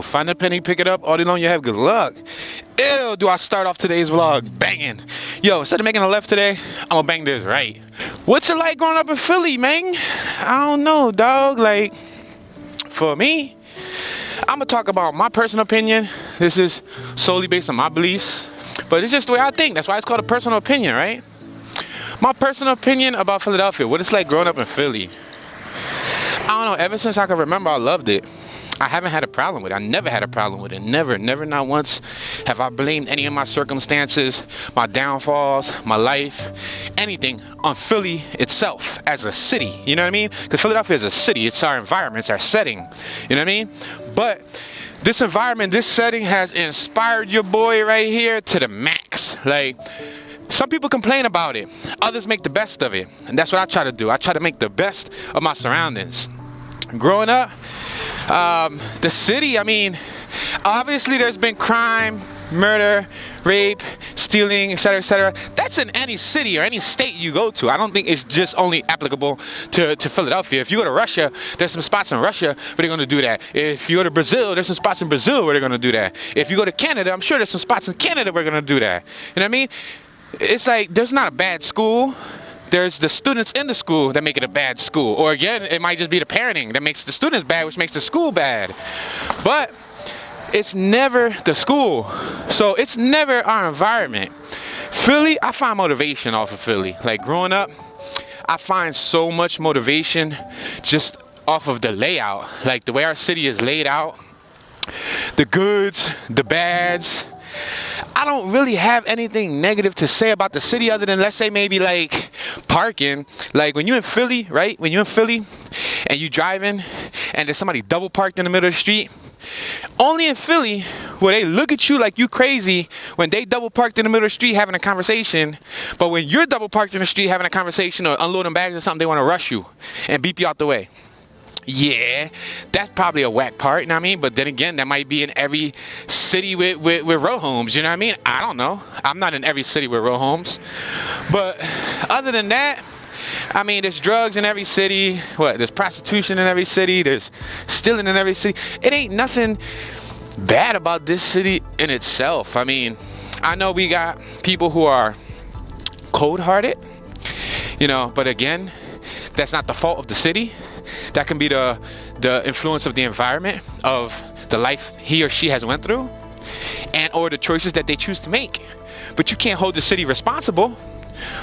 find a penny, pick it up. All day long, you have good luck. Ew, do I start off today's vlog banging. Yo, instead of making a left today, I'm gonna bang this right. What's it like growing up in Philly, man? I don't know, dog. Like, for me, I'm gonna talk about my personal opinion. This is solely based on my beliefs, but it's just the way I think. That's why it's called a personal opinion, right? My personal opinion about Philadelphia, what it's like growing up in Philly. I don't know, ever since I can remember, I loved it. I haven't had a problem with it. I never had a problem with it. Never, not once have I blamed any of my circumstances, my downfalls, my life, anything on Philly itself as a city. You know what I mean? Because Philadelphia is a city. It's our environment. It's our setting. You know what I mean? But this environment, this setting has inspired your boy right here to the max. Like, some people complain about it. Others make the best of it. And that's what I try to do. I try to make the best of my surroundings. Growing up, the city, I mean, obviously there's been crime, murder, rape, stealing, etc., etc. That's in any city or any state you go to. I don't think it's just only applicable to Philadelphia. If you go to Russia, there's some spots in Russia where they're going to do that. If you go to Brazil, there's some spots in Brazil where they're going to do that. If you go to Canada, I'm sure there's some spots in Canada where they're going to do that. You know what I mean? It's like there's not a bad school. There's the students in the school that make it a bad school. Or again, it might just be the parenting that makes the students bad, which makes the school bad. But it's never the school. So it's never our environment. Philly, I find motivation off of Philly. Like growing up, I find so much motivation just off of the layout. Like the way our city is laid out. The goods, the bads. I don't really have anything negative to say about the city other than, let's say, maybe like parking. Like when you're in Philly, right? When you're in Philly and you driving and there's somebody double parked in the middle of the street. Only in Philly where they look at you like you crazy when they double parked in the middle of the street having a conversation. But when you're double parked in the street having a conversation or unloading bags or something, they want to rush you and beep you out the way. Yeah, that's probably a whack part, you know what I mean? But then again, that might be in every city with row homes, you know what I mean? I don't know. I'm not in every city with row homes. But other than that, I mean, there's drugs in every city. What? There's prostitution in every city. There's stealing in every city. It ain't nothing bad about this city in itself. I mean, I know we got people who are cold-hearted, you know, but again, that's not the fault of the city. That can be the influence of the environment, of the life he or she has went through, and or the choices that they choose to make. But you can't hold the city responsible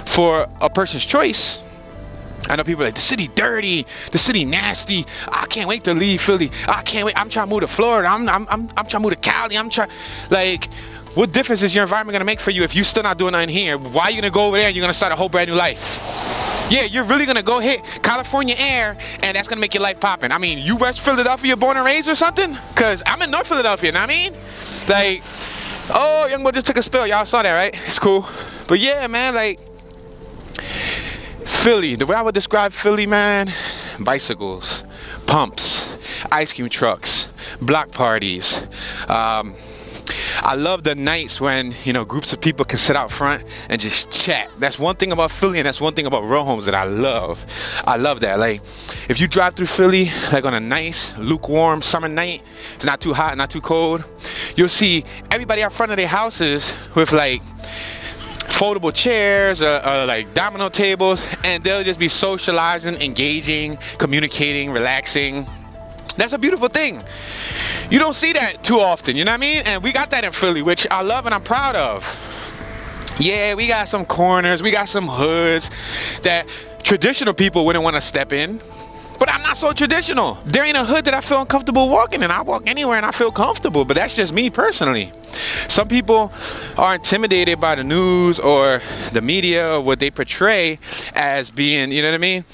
for a person's choice. I know people are like, the city dirty, the city nasty. I can't wait to leave Philly. I can't wait. I'm trying to move to Florida. I'm trying to move to Cali. Like, what difference is your environment gonna make for you if you're still not doing nothing here? Why are you gonna go over there and you're gonna start a whole brand new life? Yeah, you're really gonna go hit California air and that's gonna make your life popping. I mean, you West Philadelphia born and raised or something? Cause I'm in North Philadelphia, you know what I mean? Like, oh, young boy just took a spill. Y'all saw that, right? It's cool. But yeah, man, like, Philly, the way I would describe Philly, man, bicycles, pumps, ice cream trucks, block parties. I love the nights when, you know, groups of people can sit out front and just chat. That's one thing about Philly, and that's one thing about row homes that I love. I love that. Like, if you drive through Philly, like on a nice, lukewarm summer night, it's not too hot, not too cold, you'll see everybody out front of their houses with, like, foldable chairs or like domino tables, and they'll just be socializing, engaging, communicating, relaxing. That's a beautiful thing. You don't see that too often, you know what I mean? And we got that in Philly, which I love and I'm proud of. Yeah, we got some corners, we got some hoods that traditional people wouldn't want to step in. But I'm not so traditional. There ain't a hood that I feel uncomfortable walking in. I walk anywhere and I feel comfortable, but that's just me personally. Some people are intimidated by the news or the media or what they portray as being, you know what I mean?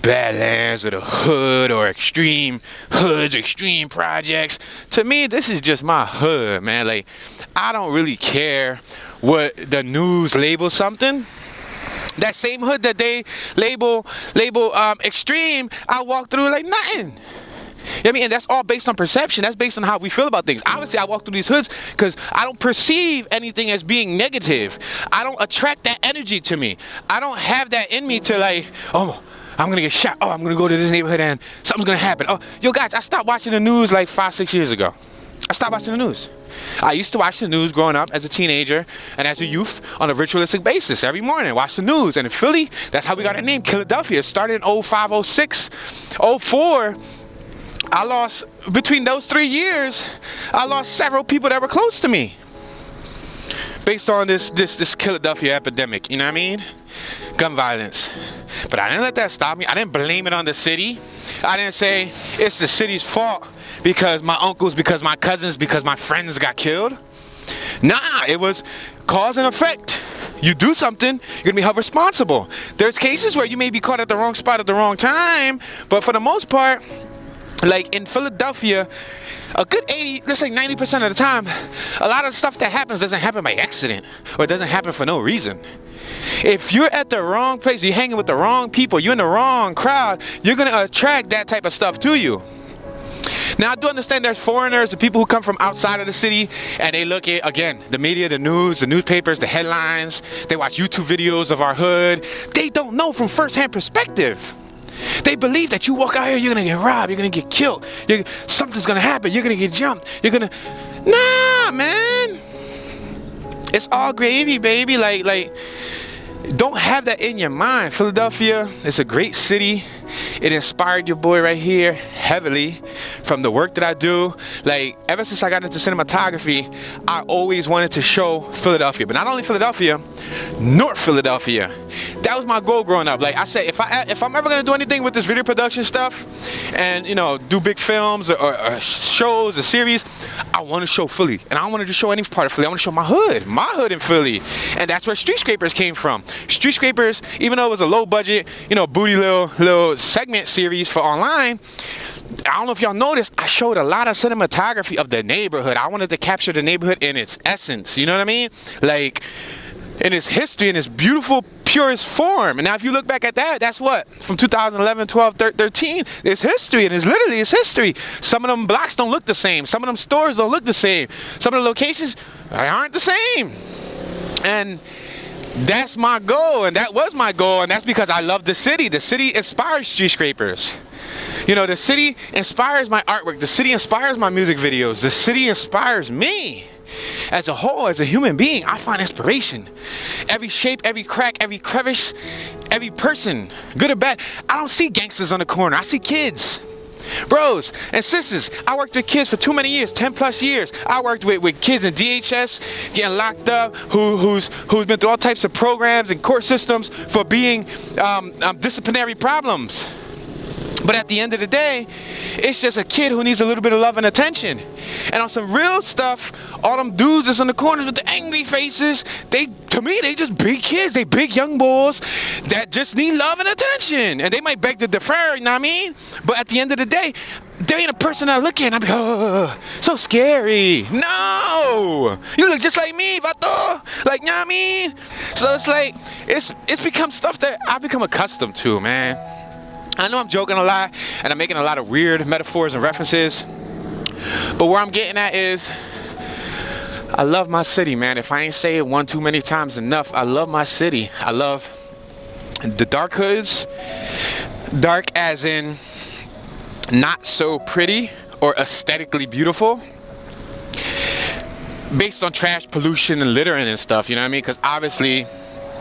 Badlands or the hood or extreme hoods, extreme projects. To me, this is just my hood, man. Like, I don't really care what the news labels something. That same hood that they label extreme, I walk through like nothing. You know what I mean? And that's all based on perception. That's based on how we feel about things. Obviously, I walk through these hoods because I don't perceive anything as being negative. I don't attract that energy to me. I don't have that in me to like, oh, I'm gonna get shot. Oh, I'm gonna go to this neighborhood and something's gonna happen. Oh, yo guys, I stopped watching the news like 5-6 years ago. I stopped watching the news. I used to watch the news growing up as a teenager and as a youth on a ritualistic basis every morning. Watch the news. And in Philly, that's how we got our name, Philadelphia. It started in 05, 06, 04. I lost, between those 3 years, I lost several people that were close to me. Based on this Philadelphia epidemic, you know what I mean? Gun violence. But I didn't let that stop me. I didn't blame it on the city. I didn't say it's the city's fault because my uncles, because my cousins, because my friends got killed. Nah, it was cause and effect. You do something, you're gonna be held responsible. There's cases where you may be caught at the wrong spot at the wrong time, but for the most part, like in Philadelphia, a good 80, let's say 90% of the time, a lot of stuff that happens doesn't happen by accident, or it doesn't happen for no reason. If you're at the wrong place, you're hanging with the wrong people, you're in the wrong crowd, you're gonna attract that type of stuff to you. Now, I do understand there's foreigners, the people who come from outside of the city, and they look at, again, the media, the news, the newspapers, the headlines, they watch YouTube videos of our hood. They don't know from first-hand perspective. They believe that you walk out here, you're gonna get robbed, you're gonna get killed, something's gonna happen, you're gonna get jumped, nah, man. It's all gravy, baby. Like, don't have that in your mind. Philadelphia is a great city. It inspired your boy right here heavily from the work that I do. Like, ever since I got into cinematography, I always wanted to show Philadelphia, but not only Philadelphia, North Philadelphia. That was my goal growing up. Like I said, if I'm ever gonna do anything with this video production stuff, and you know, do big films or shows or series, I want to show Philly, and I don't want to just show any part of Philly. I want to show my hood in Philly, and that's where Street Scrapers came from. Street Scrapers, even though it was a low budget, you know, booty little segment series for online, I don't know if y'all noticed, I showed a lot of cinematography of the neighborhood. I wanted to capture the neighborhood in its essence, you know what I mean? Like, in its history, in its beautiful, purest form. And now if you look back at that, that's what? From 2011, 12, 13, it's history, and it's literally, it's history. Some of them blocks don't look the same. Some of them stores don't look the same. Some of the locations aren't the same. And that's my goal, and that was my goal, and that's because I love the city. The city inspires Street Scrapers. You know, the city inspires my artwork. The city inspires my music videos. The city inspires me. As a whole, as a human being, I find inspiration. Every shape, every crack, every crevice, every person, good or bad. I don't see gangsters on the corner. I see kids. Bros and sisters, I worked with kids for too many years, 10 plus years. I worked with kids in DHS, getting locked up, who's been through all types of programs and court systems for being disciplinary problems. But at the end of the day, it's just a kid who needs a little bit of love and attention. And on some real stuff, all them dudes that's on the corners with the angry faces, to me, they just big kids. They big young boys that just need love and attention. And they might beg to defer, you know what I mean? But at the end of the day, there ain't a person I look at and I'm like, oh, so scary. No! You look just like me, vato. Like, you know what I mean? So it's like, it's become stuff that I've become accustomed to, man. I know I'm joking a lot and I'm making a lot of weird metaphors and references, but where I'm getting at is I love my city, man. If I ain't say it one too many times enough, I love my city. I love the dark hoods, dark as in not so pretty or aesthetically beautiful, based on trash, pollution, and littering and stuff, you know what I mean? Because obviously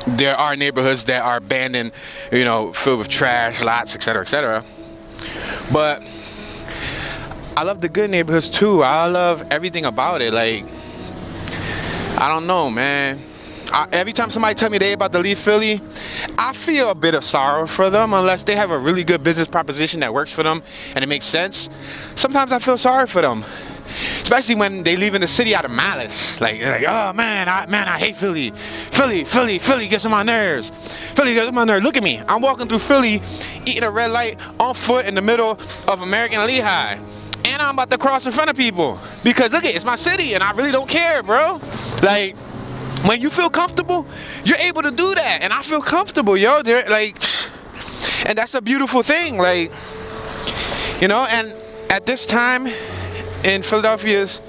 there are neighborhoods that are abandoned, you know, filled with trash, lots, etc., etc. But I love the good neighborhoods too. I love everything about it. Like, I don't know, man. Every time somebody tell me they about to leave Philly, I feel a bit of sorrow for them unless they have a really good business proposition that works for them and it makes sense. Sometimes I feel sorry for them. Especially when they leave in the city out of malice. Like, they're like, oh man, I hate Philly. Philly gets on my nerves. Philly gets on my nerves. Look at me. I'm walking through Philly, eating a red light on foot in the middle of American Lehigh. And I'm about to cross in front of people. Because look, it's my city and I really don't care, bro. Like, when you feel comfortable, you're able to do that. And I feel comfortable, yo. They're like, and that's a beautiful thing. Like, you know, and at this time in Philadelphia's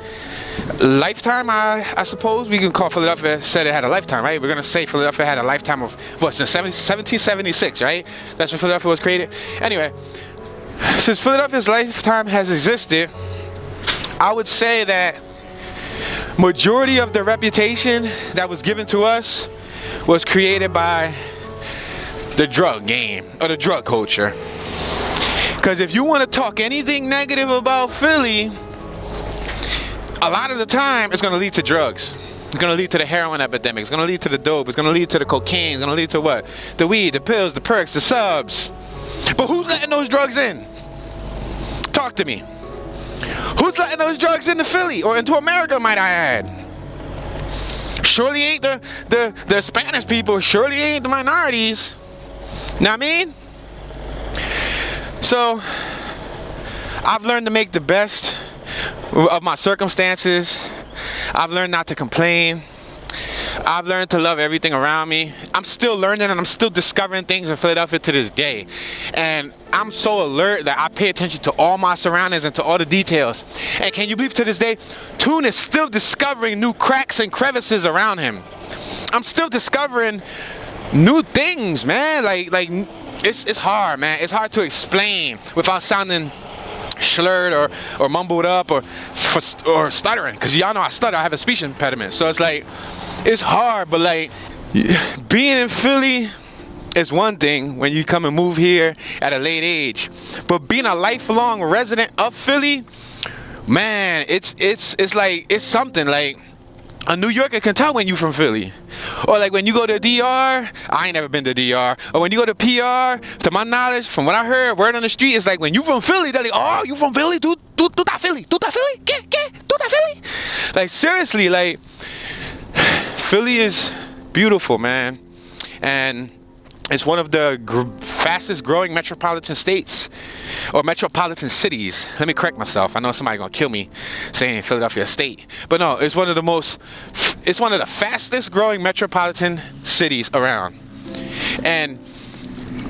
lifetime, I suppose we can call Philadelphia, said it had a lifetime, right? We're gonna say Philadelphia had a lifetime of what, since 1776, right? That's when Philadelphia was created. Anyway, since Philadelphia's lifetime has existed, I would say that majority of the reputation that was given to us was created by the drug game or the drug culture. Because if you want to talk anything negative about Philly, a lot of the time it's going to lead to drugs. It's going to lead to the heroin epidemic. It's going to lead to the dope. It's going to lead to the cocaine. It's going to lead to what? The weed, the pills, the perks, the subs. But who's letting those drugs in? Talk to me. Who's letting those drugs into Philly or into America, might I add? Surely ain't the Spanish people. Surely ain't the minorities. Know what I mean? So I've learned to make the best of my circumstances. I've learned not to complain. I've learned to love everything around me. I'm still learning and I'm still discovering things in Philadelphia to this day. And I'm so alert that I pay attention to all my surroundings and to all the details. And can you believe to this day, Toon is still discovering new cracks and crevices around him. I'm still discovering new things, man. Like it's hard, man. It's hard to explain without sounding slurred or mumbled up or stuttering, because y'all know I stutter. I have a speech impediment, so it's like it's hard. But like being in Philly is one thing when you come and move here at a late age, but being a lifelong resident of Philly, man, it's like it's something. Like a New Yorker can tell when you from Philly. Or like when you go to DR, I ain't never been to DR. Or when you go to PR, to my knowledge, from what I heard, word on the street, it's like when you from Philly, they're like, oh, you from Philly? Tú ta Philly? Tú ta Philly? ¿Qué? ¿Tú ta Philly? Like seriously, like Philly is beautiful, man. And it's one of the fastest growing metropolitan states or metropolitan cities. Let me correct myself. I know somebody's gonna kill me saying Philadelphia state, but no, it's one of the fastest growing metropolitan cities around. And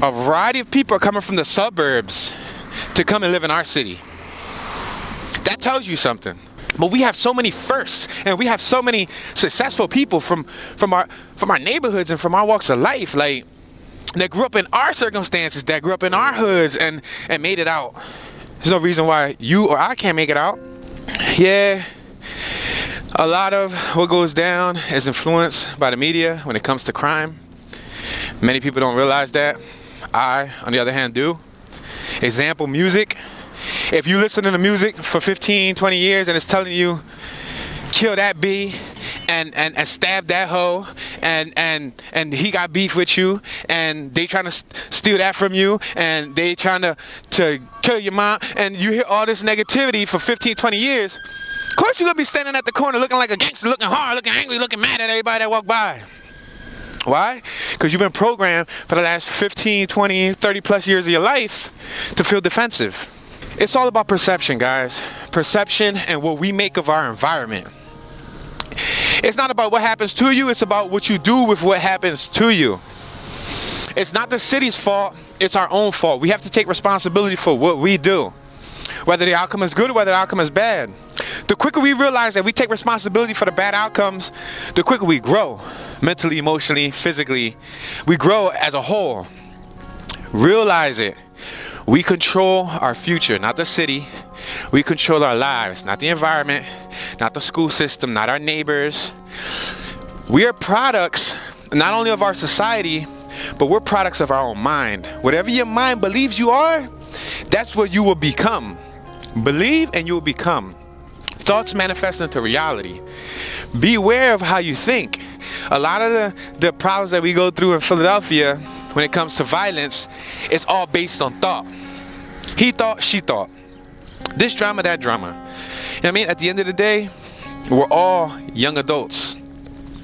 a variety of people are coming from the suburbs to come and live in our city. That tells you something. But we have so many firsts, and we have so many successful people from our neighborhoods and from our walks of life, like that grew up in our circumstances, that grew up in our hoods and made it out. There's no reason why you or I can't make it out. Yeah, a lot of what goes down is influenced by the media when it comes to crime. Many people don't realize that. I, on the other hand, do. Example, music. If you listen to the music for 15, 20 years and it's telling you, kill that bee and stab that hoe and he got beef with you and they trying to steal that from you and they trying to kill your mom, and you hear all this negativity for 15, 20 years, of course you're going to be standing at the corner looking like a gangster, looking hard, looking angry, looking mad at everybody that walk by. Why? Because you've been programmed for the last 15, 20, 30 plus years of your life to feel defensive. It's all about perception, guys. Perception and what we make of our environment. It's not about what happens to you, it's about what you do with what happens to you. It's not the city's fault, it's our own fault. We have to take responsibility for what we do, whether the outcome is good or whether the outcome is bad. The quicker we realize that we take responsibility for the bad outcomes, the quicker we grow, mentally, emotionally, physically. We grow as a whole. Realize it. We control our future, not the city. We control our lives, not the environment, not the school system, not our neighbors. We are products not only of our society, but we're products of our own mind. Whatever your mind believes you are, that's what you will become. Believe and you will become. Thoughts manifest into reality. Beware of how you think. A lot of the problems that we go through in Philadelphia when it comes to violence, it's all based on thought. He thought, she thought. This drama, that drama. You know what I mean? At the end of the day, we're all young adults.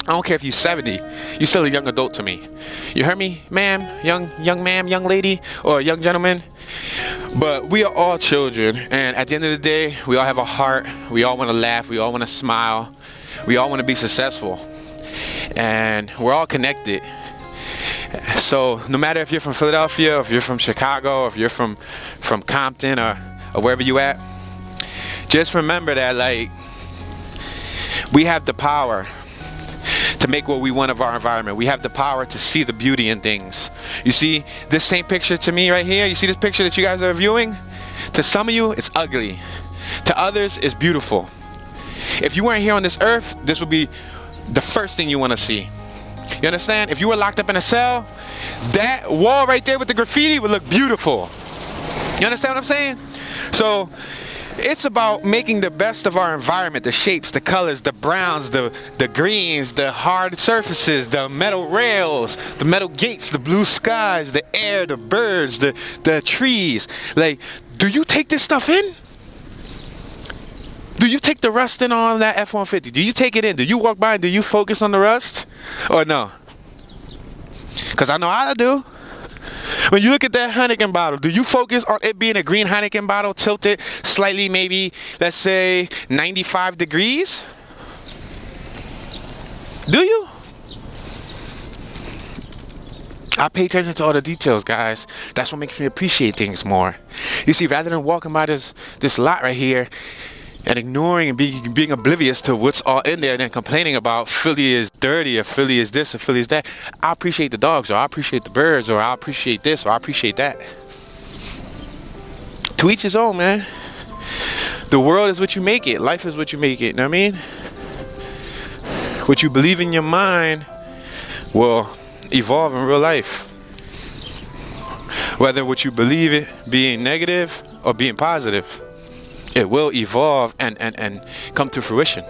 I don't care if you're 70, you're still a young adult to me. You heard me, ma'am? Young ma'am, young lady, or young gentleman? But we are all children, and at the end of the day, we all have a heart. We all want to laugh. We all want to smile. We all want to be successful. And we're all connected. So no matter if you're from Philadelphia, or if you're from Chicago, or if you're from Compton, or wherever you at, just remember that, like, we have the power to make what we want of our environment. We have the power to see the beauty in things. You see this same picture to me right here? You see this picture that you guys are viewing? To some of you, it's ugly. To others, it's beautiful. If you weren't here on this earth, this would be the first thing you want to see. You understand? If you were locked up in a cell, that wall right there with the graffiti would look beautiful. You understand what I'm saying? So it's about making the best of our environment, the shapes, the colors, the browns, the greens, the hard surfaces, the metal rails, the metal gates, the blue skies, the air, the birds, the trees. Like, do you take this stuff in? Do you take the rust in on that F-150? Do you take it in? Do you walk by and do you focus on the rust? Or no? Because I know I do. When you look at that Heineken bottle, do you focus on it being a green Heineken bottle, tilted slightly, maybe, let's say, 95 degrees? Do you? I pay attention to all the details, guys. That's what makes me appreciate things more. You see, rather than walking by this lot right here and ignoring and being oblivious to what's all in there and then complaining about Philly is dirty or Philly is this or Philly is that, I appreciate the dogs, or I appreciate the birds, or I appreciate this, or I appreciate that. To each his own, man. The world is what you make it. Life is what you make it. You know what I mean? What you believe in your mind will evolve in real life. Whether what you believe it being negative or being positive, it will evolve and come to fruition.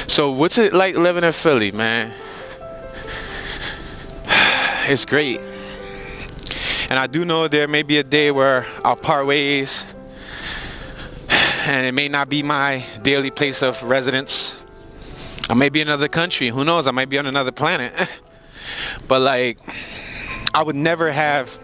So what's it like living in Philly, man? It's great. And I do know there may be a day where I'll part ways and it may not be my daily place of residence. I may be in another country. Who knows? I might be on another planet. But like, I would never have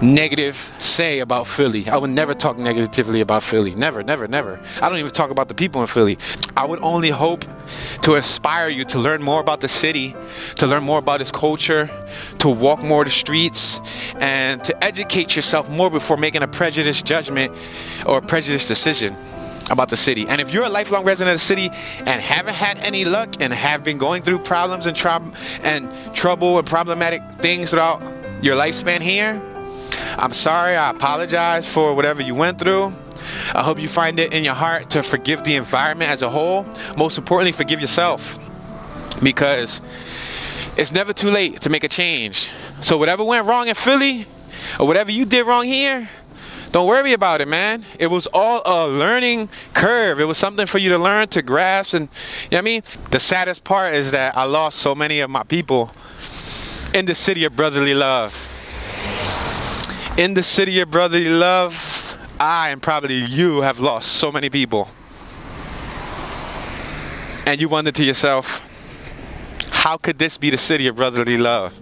negative say about Philly. I would never talk negatively about Philly. Never, never, never. I don't even talk about the people in Philly. I would only hope to inspire you to learn more about the city, to learn more about its culture, to walk more the streets, and to educate yourself more before making a prejudiced judgment or a prejudiced decision about the city. And if you're a lifelong resident of the city and haven't had any luck and have been going through problems and trouble and problematic things throughout your lifespan here, I'm sorry. I apologize for whatever you went through. I hope you find it in your heart to forgive the environment as a whole. Most importantly, forgive yourself, because it's never too late to make a change. So whatever went wrong in Philly or whatever you did wrong here, don't worry about it, man. It was all a learning curve. It was something for you to learn, to grasp. And you know what I mean? The saddest part is that I lost so many of my people in the city of brotherly love. In the city of brotherly love, I and probably you have lost so many people. And you wonder to yourself, how could this be the city of brotherly love?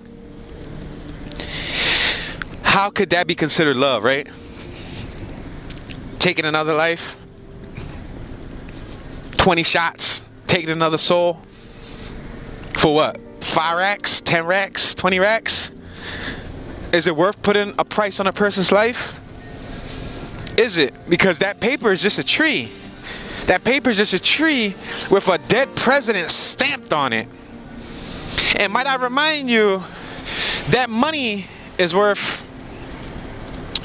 How could that be considered love, right? Taking another life, 20 shots, taking another soul, for what? 5 racks, 10 racks, 20 racks? Is it worth putting a price on a person's life? Is it? Because that paper is just a tree. That paper is just a tree with a dead president stamped on it. And might I remind you, that money is worth,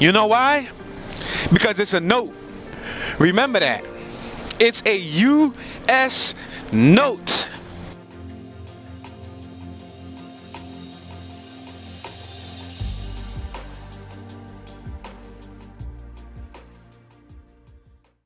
you know why? Because it's a note. Remember that. It's a U.S. note.